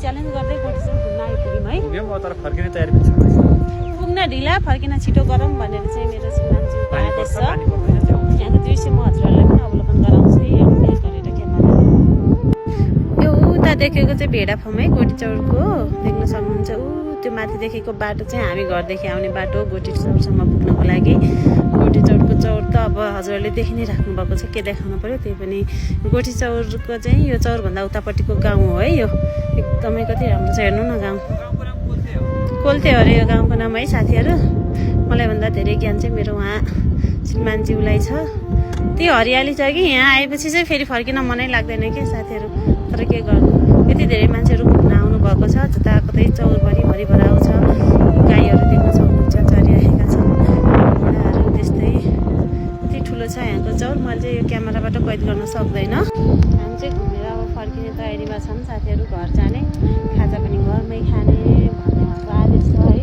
Challenge गर्दै गोटीचौर घुम्न आइपुग्यौँ है। पुग्यौँ तर फर्किने तयारी पनि छ। पुग्न ढिला फर्किन छिटो गरौँ भनेर चाहिँ मेरो श्रीमानज्यूको आदेश छ। पानी पर्दैन त्यो। यहाँको दृश्य म हजुरहरूलाई पनि अवलोकन गराउँछु है ब्याक गरेर क्यामेरा। यो उता देखेको चाहिँ भेडा फार्म है गोटीचौरको देख्न सक्नुहुन्छ। त्यो माथि देखेको बाटो चाहिँ हामी घरदेखि आउने बाटो गोटीचौरसम्म पुग्नको लागि। गोटीचौरको चौर त अब हजुरहरूले देखि नै राख्नु भएको छ, के देखाउनु पर्यो। त्यही पनि गोटीचौरको चाहिँ यो चौरभन्दा उतापट्टिको गाउँ हो है। यो एकदमै कति राम्रो छ, हेर्नु न गाउँ। कोल्ते हो अरे यो गाउँको नाम है साथीहरू। मलाई भन्दा धेरै ज्ञान चाहिँ मेरो उहाँ श्रीमानज्यूलाई छ। त्यो हरियाली छ कि यहाँ आएपछि चाहिँ फेरि फर्किन मनै लाग्दैन कि साथीहरू। तर के गर्नु, यति धेरै मान्छेहरू घुम्न आउनु भएको छ, जताकतै चौरभरि भरिभराउ छ। गाईहरू देख्न सक्नुहुन्छ चरिरहेका छन्। घोडाहरू त्यस्तै यति ठुलो छ यहाँको चौर। मैले चाहिँ यो क्यामेराबाट कैद गर्न सक्दैन। हामी चाहिँ घुमेर अब फर्किने तयारीमा छौँ साथीहरू, घर जाने। खाजा पनि घरमै खाने भन्ने उहाँको आदेश छ है।